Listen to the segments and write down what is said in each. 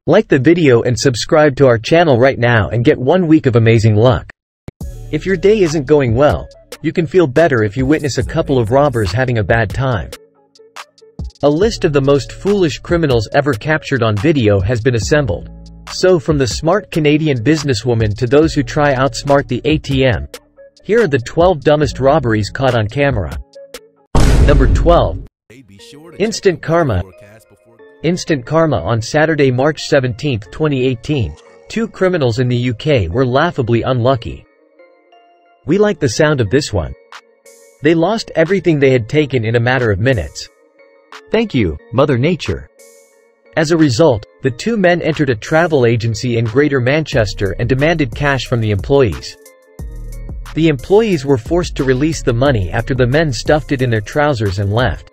Like the video and subscribe to our channel right now and get 1 week of amazing luck. If your day isn't going well, you can feel better if you witness a couple of robbers having a bad time. A list of the most foolish criminals ever captured on video has been assembled. So from the smart Canadian businesswoman to those who try outsmart the ATM, here are the 12 dumbest robberies caught on camera. Number 12. Instant Karma. Instant Karma. On Saturday, March 17, 2018, two criminals in the UK were laughably unlucky. We like the sound of this one. They lost everything they had taken in a matter of minutes. Thank you, Mother Nature. As a result, the two men entered a travel agency in Greater Manchester and demanded cash from the employees. The employees were forced to release the money after the men stuffed it in their trousers and left.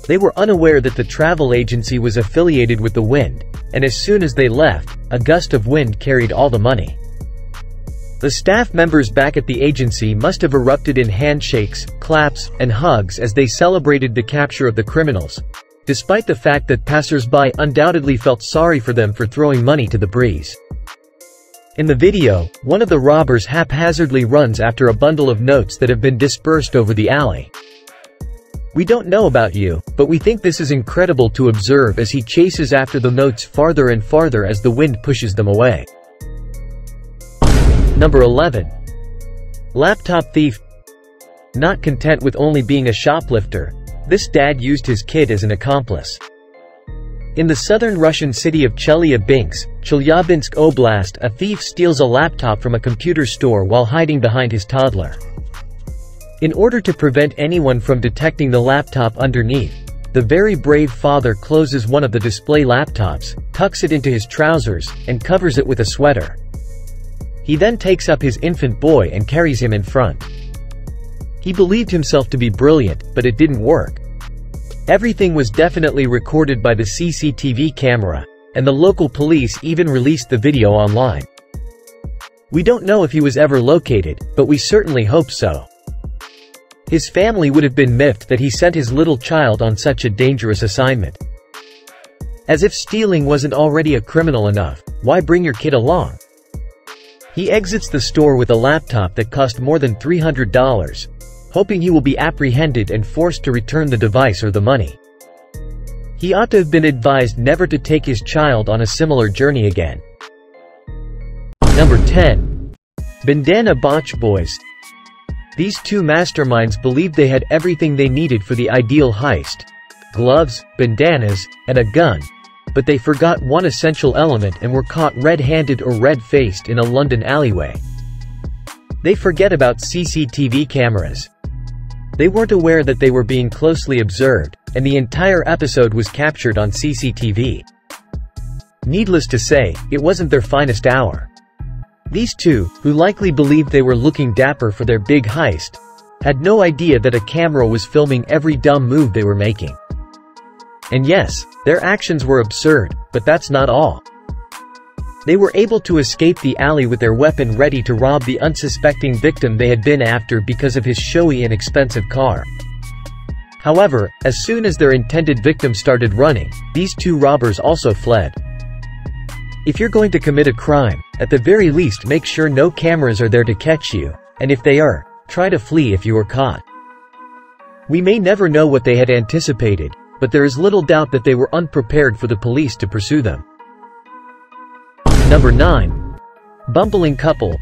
They were unaware that the travel agency was affiliated with the wind, and as soon as they left, a gust of wind carried all the money. The staff members back at the agency must have erupted in handshakes, claps, and hugs as they celebrated the capture of the criminals, despite the fact that passers-by undoubtedly felt sorry for them for throwing money to the breeze. In the video, one of the robbers haphazardly runs after a bundle of notes that have been dispersed over the alley. We don't know about you, but we think this is incredible to observe as he chases after the notes farther and farther as the wind pushes them away. Number 11. Laptop thief. Not content with only being a shoplifter, this dad used his kid as an accomplice. In the southern Russian city of Chelyabinsk, Chelyabinsk Oblast, a thief steals a laptop from a computer store while hiding behind his toddler. In order to prevent anyone from detecting the laptop underneath, the very brave father closes one of the display laptops, tucks it into his trousers, and covers it with a sweater. He then takes up his infant boy and carries him in front. He believed himself to be brilliant, but it didn't work. Everything was definitely recorded by the CCTV camera, and the local police even released the video online. We don't know if he was ever located, but we certainly hope so. His family would have been miffed that he sent his little child on such a dangerous assignment. As if stealing wasn't already a criminal enough, why bring your kid along? He exits the store with a laptop that cost more than $300, hoping he will be apprehended and forced to return the device or the money. He ought to have been advised never to take his child on a similar journey again. Number 10. Bandana Botch boys. These two masterminds believed they had everything they needed for the ideal heist: gloves, bandanas, and a gun. But they forgot one essential element and were caught red-handed or red-faced in a London alleyway. They forget about CCTV cameras. They weren't aware that they were being closely observed, and the entire episode was captured on CCTV. Needless to say, it wasn't their finest hour. These two, who likely believed they were looking dapper for their big heist, had no idea that a camera was filming every dumb move they were making. And yes, their actions were absurd, but that's not all. They were able to escape the alley with their weapon ready to rob the unsuspecting victim they had been after because of his showy and expensive car. However, as soon as their intended victim started running, these two robbers also fled. If you're going to commit a crime, at the very least make sure no cameras are there to catch you, and if they are, try to flee if you are caught. We may never know what they had anticipated, but there is little doubt that they were unprepared for the police to pursue them. Number 9. Bumbling couple.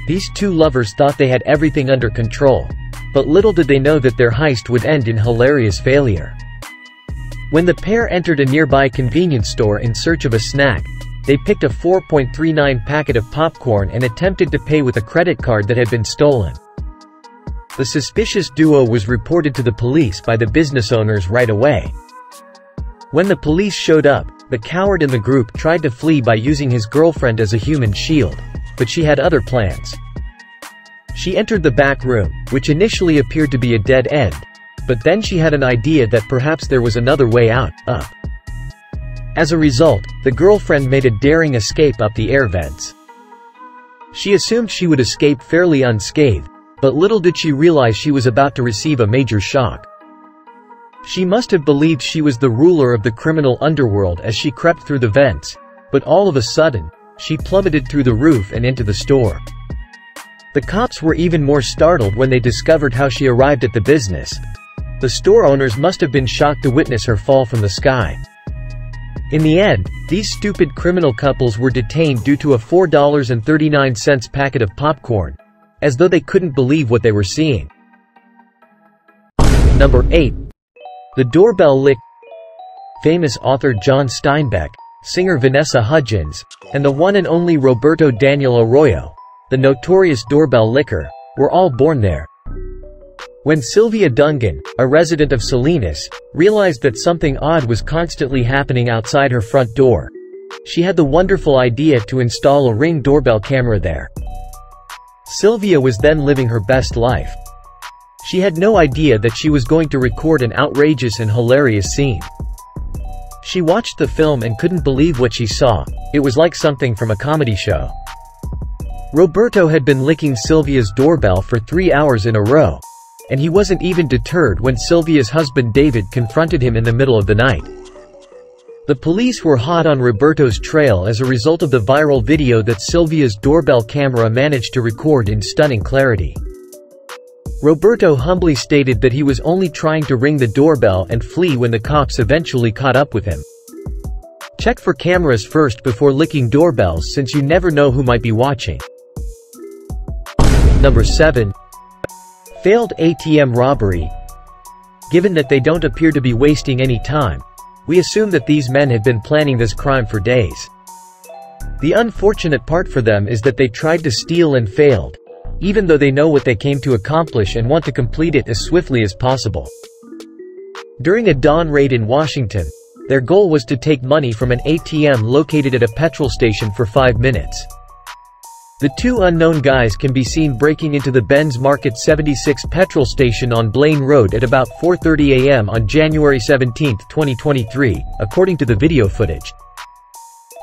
These two lovers thought they had everything under control, but little did they know that their heist would end in hilarious failure. When the pair entered a nearby convenience store in search of a snack, they picked a 4.39 packet of popcorn and attempted to pay with a credit card that had been stolen. The suspicious duo was reported to the police by the business owners right away. When the police showed up, the coward in the group tried to flee by using his girlfriend as a human shield, but she had other plans. She entered the back room, which initially appeared to be a dead end, but then she had an idea that perhaps there was another way out, up. As a result, the girlfriend made a daring escape up the air vents. She assumed she would escape fairly unscathed, but little did she realize she was about to receive a major shock. She must have believed she was the ruler of the criminal underworld as she crept through the vents, but all of a sudden, she plummeted through the roof and into the store. The cops were even more startled when they discovered how she arrived at the business. The store owners must have been shocked to witness her fall from the sky. In the end, these stupid criminal couples were detained due to a $4.39 packet of popcorn, as though they couldn't believe what they were seeing. Number 8. The Doorbell Lick. Famous author John Steinbeck, singer Vanessa Hudgens, and the one and only Roberto Daniel Arroyo, the notorious doorbell licker, were all born there. When Sylvia Dungan, a resident of Salinas, realized that something odd was constantly happening outside her front door, she had the wonderful idea to install a Ring doorbell camera there. Sylvia was then living her best life. She had no idea that she was going to record an outrageous and hilarious scene. She watched the film and couldn't believe what she saw. It was like something from a comedy show. Roberto had been licking Sylvia's doorbell for 3 hours in a row, and he wasn't even deterred when Sylvia's husband David confronted him in the middle of the night. The police were hot on Roberto's trail as a result of the viral video that Sylvia's doorbell camera managed to record in stunning clarity. Roberto humbly stated that he was only trying to ring the doorbell and flee when the cops eventually caught up with him. Check for cameras first before licking doorbells, since you never know who might be watching. Number 7. Failed ATM robbery. Given that they don't appear to be wasting any time, we assume that these men have been planning this crime for days. The unfortunate part for them is that they tried to steal and failed, even though they know what they came to accomplish and want to complete it as swiftly as possible. During a dawn raid in Washington, their goal was to take money from an ATM located at a petrol station for 5 minutes. The two unknown guys can be seen breaking into the Benz Market 76 petrol station on Blaine Road at about 4:30 a.m. on January 17, 2023, according to the video footage.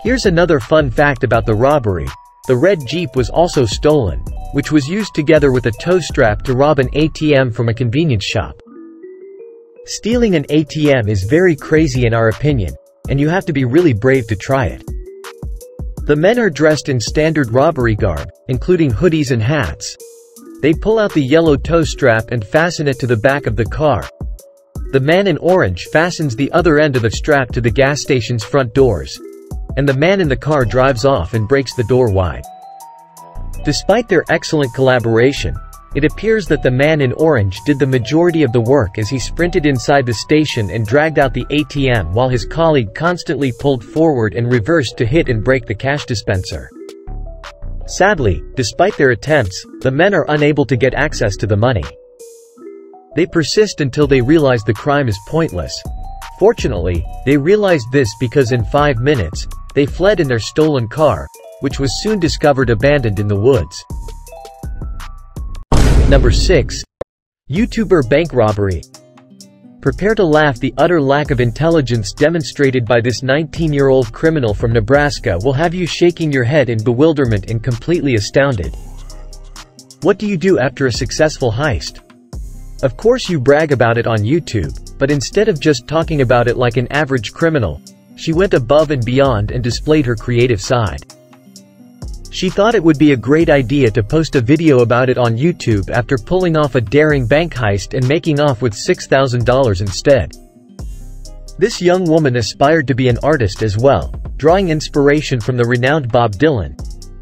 Here's another fun fact about the robbery. The red Jeep was also stolen, which was used together with a tow strap to rob an ATM from a convenience shop. Stealing an ATM is very crazy in our opinion, and you have to be really brave to try it. The men are dressed in standard robbery garb, including hoodies and hats. They pull out the yellow tow strap and fasten it to the back of the car. The man in orange fastens the other end of the strap to the gas station's front doors, and the man in the car drives off and breaks the door wide. Despite their excellent collaboration, it appears that the man in orange did the majority of the work as he sprinted inside the station and dragged out the ATM while his colleague constantly pulled forward and reversed to hit and break the cash dispenser. Sadly, despite their attempts, the men are unable to get access to the money. They persist until they realize the crime is pointless. Fortunately, they realized this because in 5 minutes, they fled in their stolen car, which was soon discovered abandoned in the woods. Number 6. YouTuber bank robbery. Prepare to laugh. The utter lack of intelligence demonstrated by this 19-year-old criminal from Nebraska will have you shaking your head in bewilderment and completely astounded. What do you do after a successful heist? Of course you brag about it on YouTube, but instead of just talking about it like an average criminal, she went above and beyond and displayed her creative side. She thought it would be a great idea to post a video about it on YouTube after pulling off a daring bank heist and making off with $6,000 instead. This young woman aspired to be an artist as well, drawing inspiration from the renowned Bob Dylan,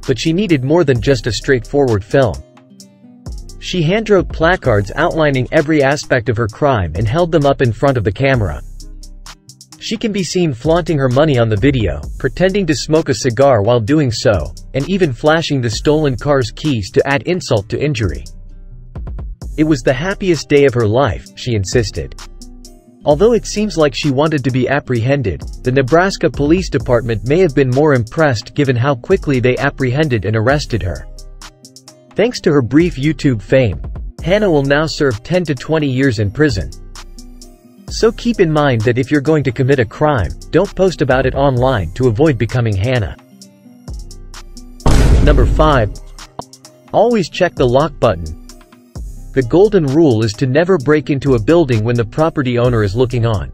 but she needed more than just a straightforward film. She handwrote placards outlining every aspect of her crime and held them up in front of the camera. She can be seen flaunting her money on the video, pretending to smoke a cigar while doing so, and even flashing the stolen car's keys to add insult to injury. It was the happiest day of her life, she insisted. Although it seems like she wanted to be apprehended, the Nebraska Police Department may have been more impressed given how quickly they apprehended and arrested her. Thanks to her brief YouTube fame, Hannah will now serve 10 to 20 years in prison. So keep in mind that if you're going to commit a crime, don't post about it online to avoid becoming Hannah. Number 5. Always check the lock button. The golden rule is to never break into a building when the property owner is looking on.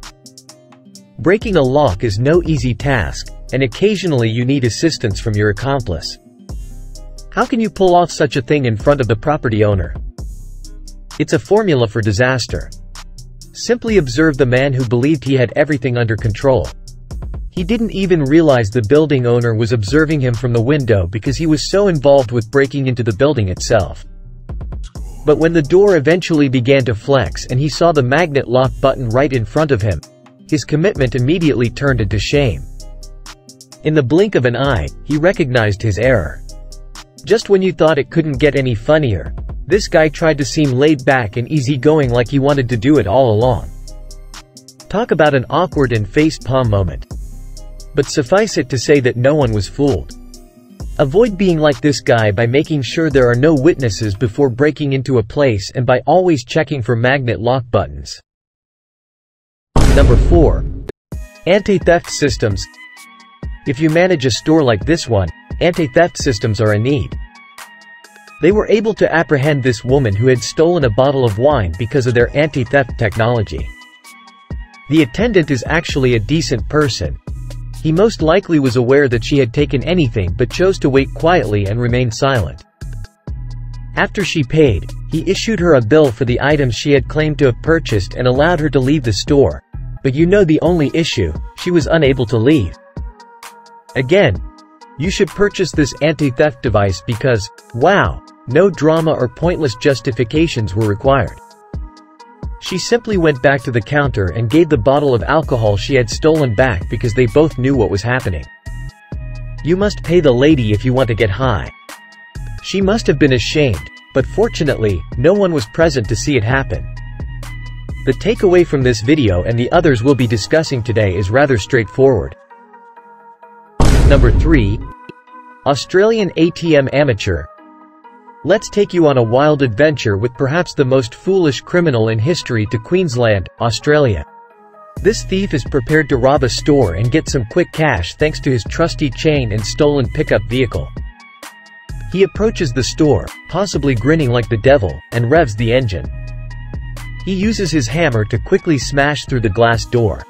Breaking a lock is no easy task, and occasionally you need assistance from your accomplice. How can you pull off such a thing in front of the property owner? It's a formula for disaster. Simply observe the man who believed he had everything under control. He didn't even realize the building owner was observing him from the window because he was so involved with breaking into the building itself. But when the door eventually began to flex and he saw the magnet lock button right in front of him, his commitment immediately turned into shame. In the blink of an eye, he recognized his error. Just when you thought it couldn't get any funnier, this guy tried to seem laid back and easygoing like he wanted to do it all along. Talk about an awkward and face-palm moment. But suffice it to say that no one was fooled. Avoid being like this guy by making sure there are no witnesses before breaking into a place and by always checking for magnet lock buttons. Number 4. Anti-theft systems. If you manage a store like this one, anti-theft systems are a need. They were able to apprehend this woman who had stolen a bottle of wine because of their anti-theft technology. The attendant is actually a decent person. He most likely was aware that she had taken anything but chose to wait quietly and remain silent. After she paid, he issued her a bill for the items she had claimed to have purchased and allowed her to leave the store. But you know the only issue, she was unable to leave. Again, you should purchase this anti-theft device because, wow, no drama or pointless justifications were required. She simply went back to the counter and gave the bottle of alcohol she had stolen back because they both knew what was happening. You must pay the lady if you want to get high. She must have been ashamed, but fortunately, no one was present to see it happen. The takeaway from this video and the others we'll be discussing today is rather straightforward. Number 3. Australian ATM amateur. Let's take you on a wild adventure with perhaps the most foolish criminal in history to Queensland, Australia. This thief is prepared to rob a store and get some quick cash thanks to his trusty chain and stolen pickup vehicle. He approaches the store, possibly grinning like the devil, and revs the engine. He uses his hammer to quickly smash through the glass door.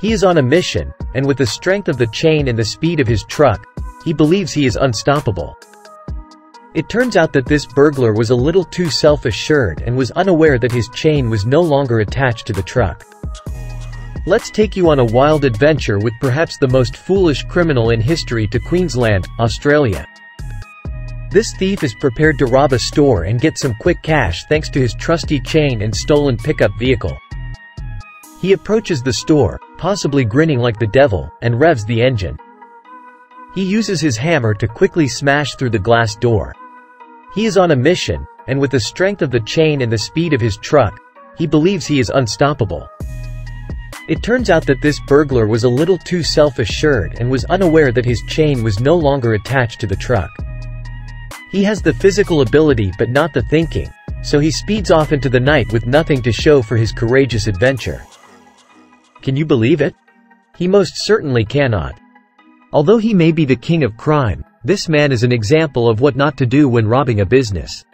He is on a mission, and with the strength of the chain and the speed of his truck, he believes he is unstoppable. It turns out that this burglar was a little too self-assured and was unaware that his chain was no longer attached to the truck. Let's take you on a wild adventure with perhaps the most foolish criminal in history to Queensland, Australia. This thief is prepared to rob a store and get some quick cash thanks to his trusty chain and stolen pickup vehicle. He approaches the store, possibly grinning like the devil, and revs the engine. He uses his hammer to quickly smash through the glass door. He is on a mission, and with the strength of the chain and the speed of his truck, he believes he is unstoppable. It turns out that this burglar was a little too self-assured and was unaware that his chain was no longer attached to the truck. He has the physical ability but not the thinking, so he speeds off into the night with nothing to show for his courageous adventure. Can you believe it? He most certainly cannot. Although he may be the king of crime, this man is an example of what not to do when robbing a business.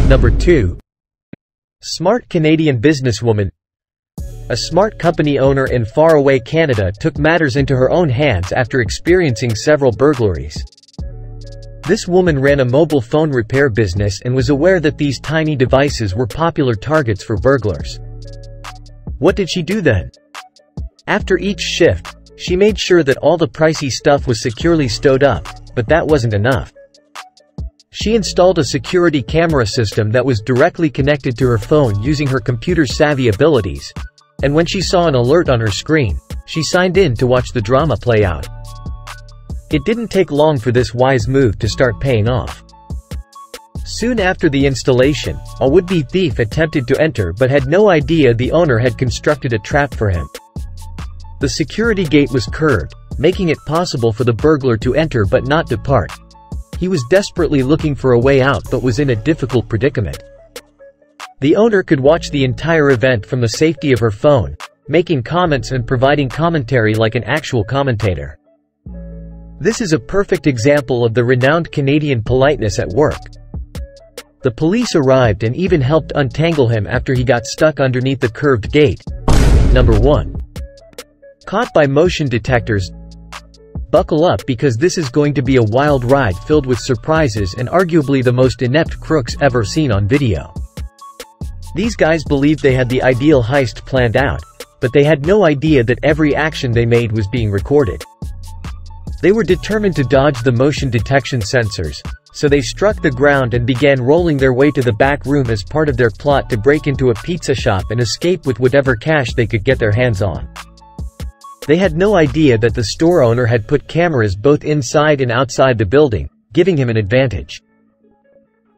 Number 2. Smart Canadian businesswoman. A smart company owner in faraway Canada took matters into her own hands after experiencing several burglaries. This woman ran a mobile phone repair business and was aware that these tiny devices were popular targets for burglars. What did she do then? After each shift, she made sure that all the pricey stuff was securely stowed up, but that wasn't enough. She installed a security camera system that was directly connected to her phone using her computer-savvy abilities, and when she saw an alert on her screen, she signed in to watch the drama play out. It didn't take long for this wise move to start paying off. Soon after the installation, a would-be thief attempted to enter but had no idea the owner had constructed a trap for him. The security gate was curved, making it possible for the burglar to enter but not depart. He was desperately looking for a way out but was in a difficult predicament. The owner could watch the entire event from the safety of her phone, making comments and providing commentary like an actual commentator. This is a perfect example of the renowned Canadian politeness at work. The police arrived and even helped untangle him after he got stuck underneath the curved gate. Number 1. Caught by motion detectors. Buckle up because this is going to be a wild ride filled with surprises and arguably the most inept crooks ever seen on video. These guys believed they had the ideal heist planned out, but they had no idea that every action they made was being recorded. They were determined to dodge the motion detection sensors, so they struck the ground and began rolling their way to the back room as part of their plot to break into a pizza shop and escape with whatever cash they could get their hands on. They had no idea that the store owner had put cameras both inside and outside the building, giving him an advantage.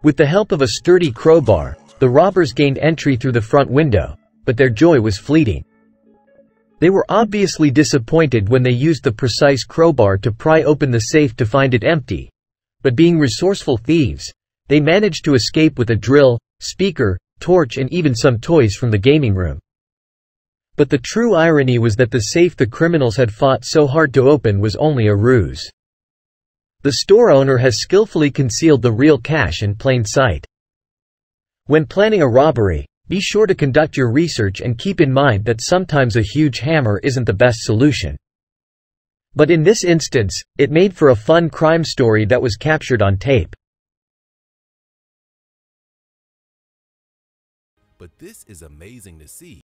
With the help of a sturdy crowbar, the robbers gained entry through the front window, but their joy was fleeting. They were obviously disappointed when they used the precise crowbar to pry open the safe to find it empty. But being resourceful thieves, they managed to escape with a drill, speaker, torch and even some toys from the gaming room. But the true irony was that the safe the criminals had fought so hard to open was only a ruse. The store owner has skillfully concealed the real cash in plain sight. When planning a robbery, be sure to conduct your research and keep in mind that sometimes a huge hammer isn't the best solution. But in this instance, it made for a fun crime story that was captured on tape. But this is amazing to see.